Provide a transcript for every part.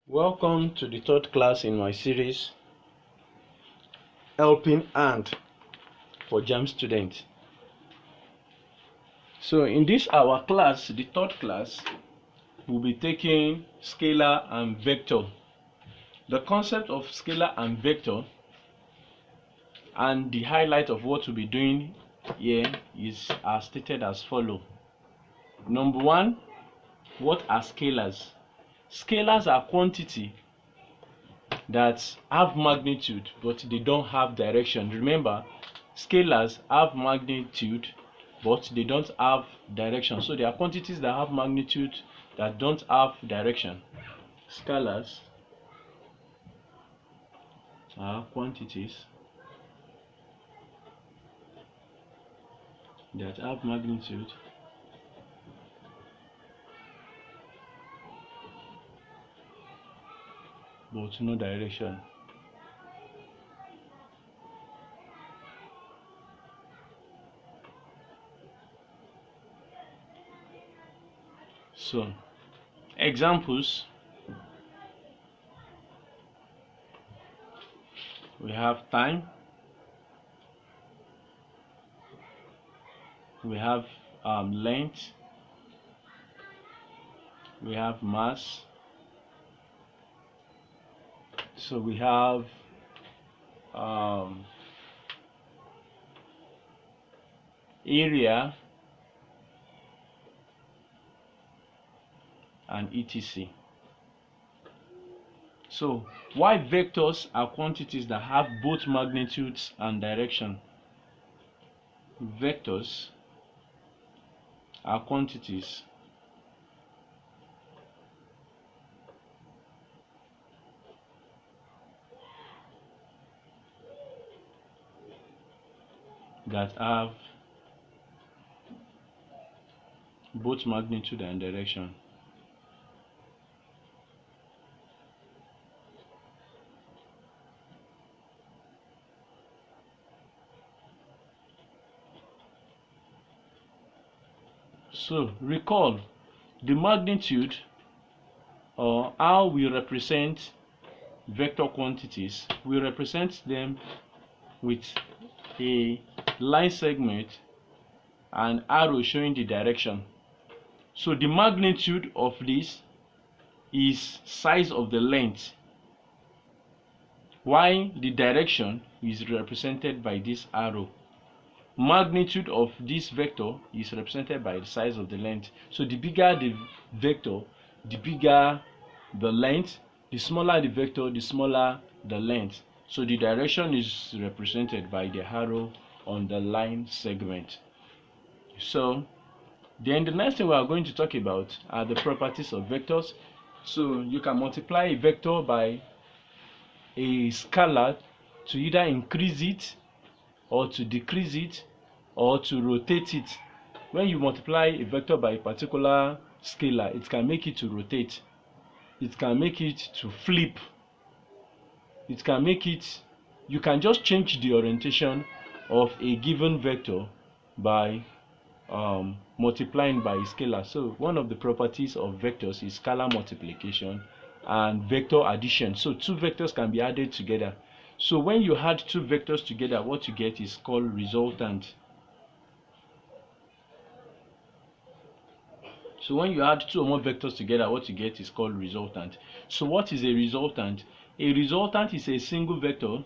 Welcome to the third class in my series, Helping Hand for JAMB Students. So in this our class, the third class, we'll be taking scalar and vector. The concept of scalar and vector and the highlight of what we'll be doing here is as stated as follows. Number one, what are scalars? Scalars are quantity that have magnitude but they don't have direction. Remember, scalars have magnitude but they don't have direction. So there are quantities that have magnitude that don't have direction. Scalars are quantities that have magnitude but no direction. So, examples: we have time, we have length, we have mass, so we have area and etc. So why vectors are quantities that have both magnitudes and direction? Vectors are quantities that have both magnitude and direction. So recall the magnitude, or how we represent vector quantities. We represent them with a line segment and arrow showing the direction. So the magnitude of this is size of the length, while the direction is represented by this arrow. Magnitude of this vector is represented by the size of the length. So the bigger the vector, the bigger the length. The smaller the vector, the smaller the length. So the direction is represented by the arrow on the line segment. So then the next thing we are going to talk about are the properties of vectors. So you can multiply a vector by a scalar to either increase it or to decrease it or to rotate it. When you multiply a vector by a particular scalar, it can make it to rotate, it can make it to flip, it can make it, you can just change the orientation of a given vector by multiplying by a scalar. So one of the properties of vectors is scalar multiplication and vector addition. So two vectors can be added together. So when you add two vectors together, what you get is called resultant. So when you add two or more vectors together, what you get is called resultant. So what is a resultant? A resultant is a single vector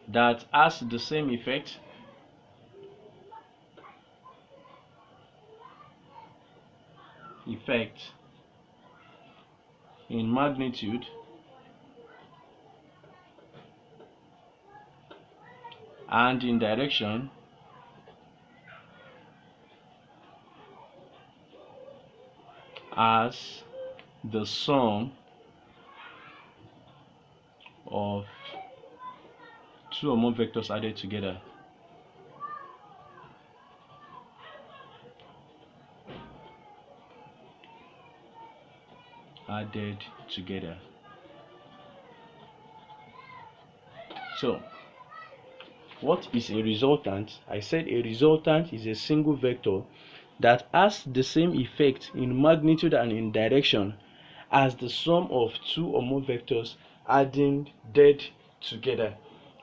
that has the same effect in magnitude and in direction as the sum of two or more vectors added together. So What is a resultant? I said a resultant is a single vector that has the same effect in magnitude and in direction as the sum of two or more vectors adding dead together.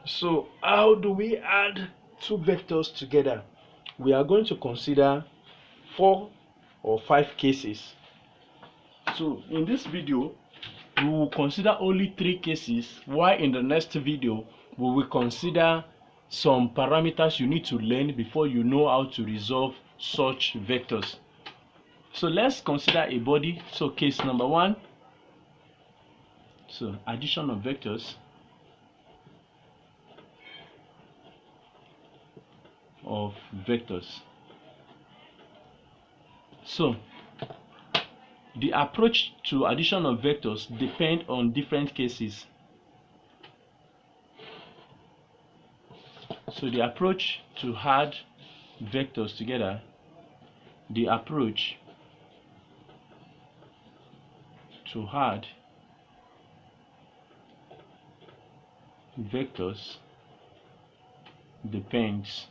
So how do we add two vectors together? We are going to consider 4 or 5 cases. So in this video we will consider only 3 cases, while in the next video we will consider some parameters you need to learn before you know how to resolve such vectors. So let's consider a body. So case number 1, so addition of vectors So the approach to addition of vectors depend on different cases. So the approach to add vectors together, the approach to add vectors depends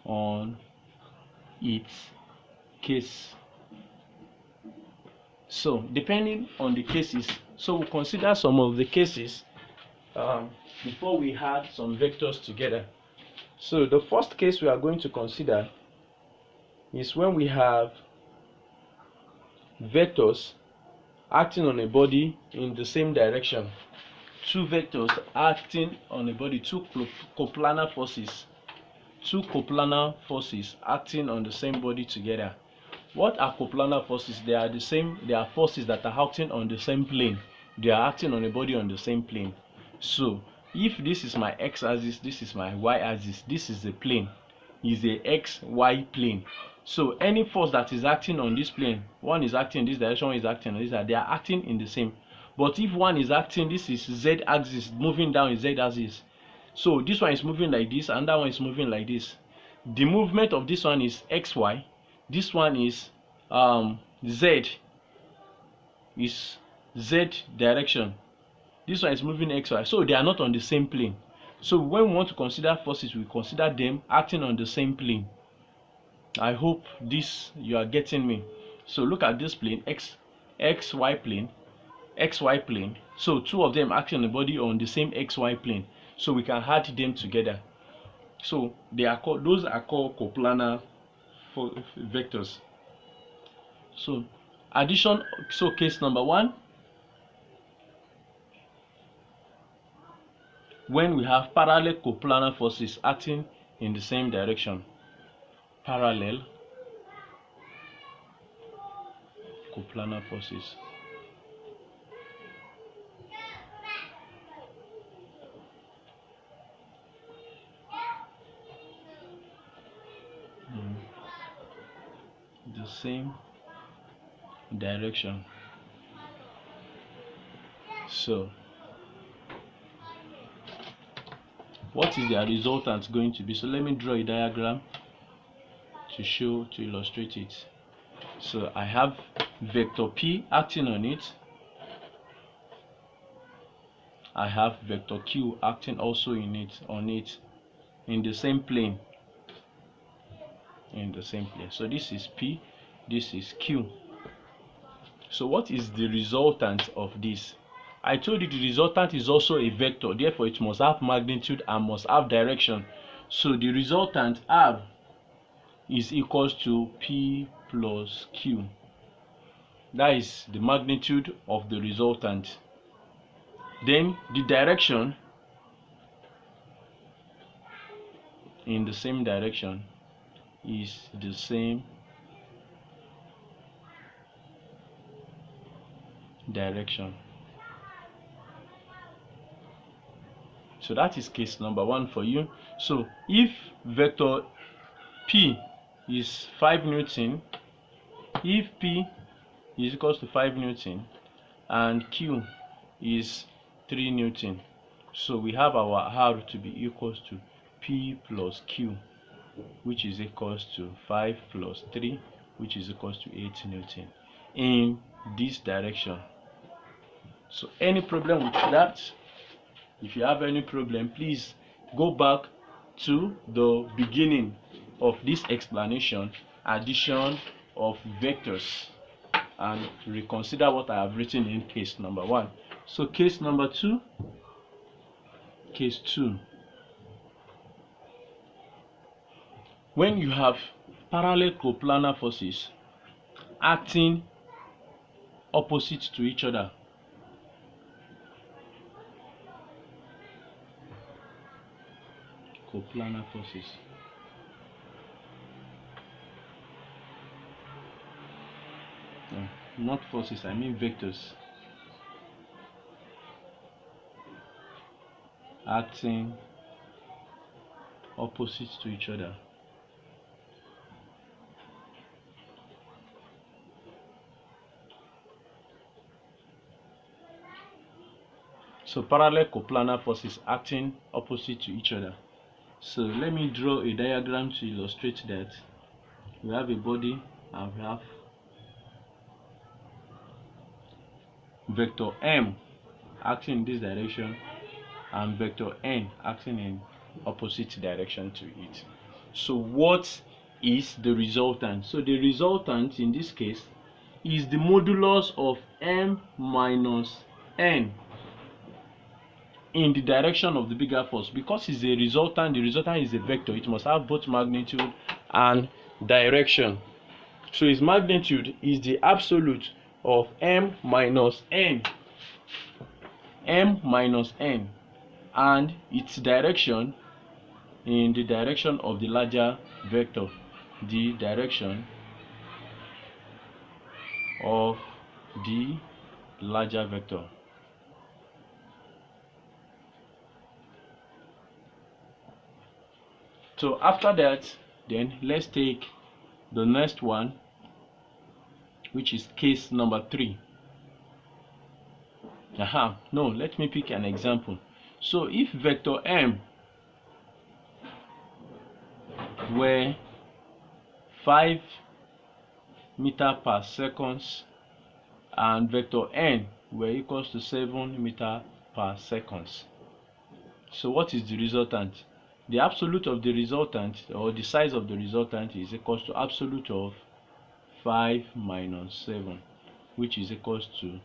on its case. So depending on the cases, so we'll consider some of the cases before we add some vectors together. So the first case we are going to consider is when we have vectors acting on a body in the same direction. Two vectors acting on a body, two coplanar forces acting on the same body together. What are coplanar forces? They are forces that are acting on the same plane. They are acting on a body on the same plane. So if this is my x-axis, this is my y-axis, this is the plane, is a x-y plane. So any force that is acting on this plane, one is acting in this direction, one is acting on this, they are acting in the same. But if one is acting, this is z-axis, moving down is z-axis. So this one is moving like this, and that one is moving like this. The movement of this one is xy, this one is z direction. This one is moving xy. So they are not on the same plane. So when we want to consider forces, we consider them acting on the same plane. I hope this you are getting me. So look at this plane, xy plane. So two of them acting on the body on the same xy plane. So we can add them together. So those are called coplanar vectors. So addition. So case number 1, when we have parallel coplanar forces acting in the same direction. Parallel coplanar forces. The same direction. So what is their resultant going to be? So let me draw a diagram to illustrate it. So I have vector P acting on it. I have vector Q acting also on it in the same plane. So this is P, this is Q. So what is the resultant of this? I told you the resultant is also a vector, therefore it must have magnitude and must have direction. So the resultant R is equals to P plus Q. That is the magnitude of the resultant. Then the direction in the same direction is the same direction. So that is case number 1 for you. So if vector P is 5 Newton, if P is equals to 5 Newton and Q is 3 Newton, so we have our R to be equals to P plus Q, which is equals to 5 plus 3, which is equals to 8 Newton in this direction. So any problem with that? If you have any problem, please go back to the beginning of this explanation, addition of vectors, and reconsider what I have written in case number 1. So case number 2, case 2. When you have parallel coplanar forces acting opposite to each other, coplanar forces. No, not forces, I mean vectors. Acting opposite to each other. So parallel coplanar forces acting opposite to each other. So let me draw a diagram to illustrate that. We have a body and we have vector M acting in this direction and vector N acting in opposite direction to it. So what is the resultant? So the resultant in this case is the modulus of M minus N in the direction of the bigger force. Because it's a resultant, the resultant is a vector, it must have both magnitude and direction. So its magnitude is the absolute of M minus N, and its direction in the direction of the larger vector, the direction of the larger vector. So after that, then let's take the next one, which is case number 3. No, let me pick an example. So if vector M were 5 meter per second and vector N were equals to 7 meter per second, so what is the resultant? The absolute of the resultant, or the size of the resultant, is equals to absolute of 5 minus 7, which is equals to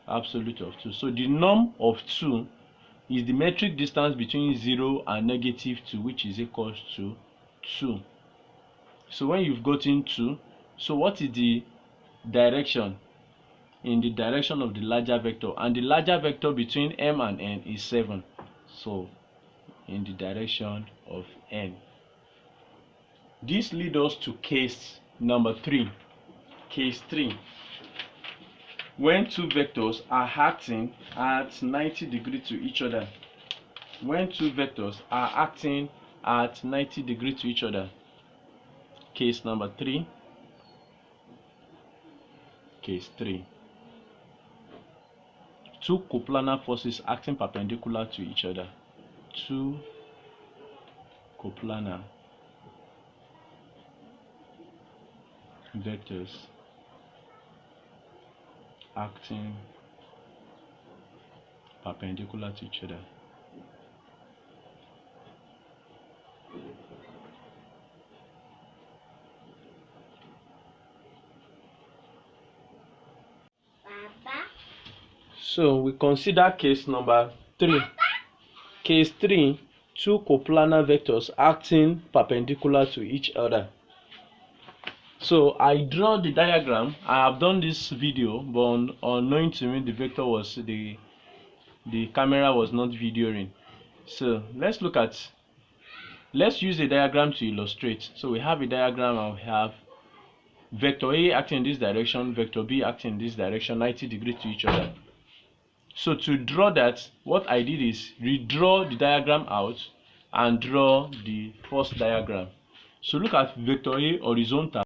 absolute of 2. So the norm of 2 is the metric distance between 0 and -2, which is equals to 2. So when you've gotten 2, so what is the direction? In the direction of the larger vector, and the larger vector between M and N is 7. So in the direction of N. This leads us to case number 3. Case 3. When two vectors are acting at 90 degrees to each other. When two vectors are acting at 90 degrees to each other. Case number 3. Case 3. Two coplanar forces acting perpendicular to each other. Two coplanar vectors acting perpendicular to each other. So we consider case number 3. Case 3, two coplanar vectors acting perpendicular to each other. So I draw the diagram. I have done this video, but unknowing to me, the vector was the camera was not videoing. So let's use a diagram to illustrate. So we have a diagram and we have vector A acting in this direction, vector B acting in this direction, 90 degrees to each other. So to draw that, what I did is redraw the diagram out and draw the first diagram. So look at vector A horizontal.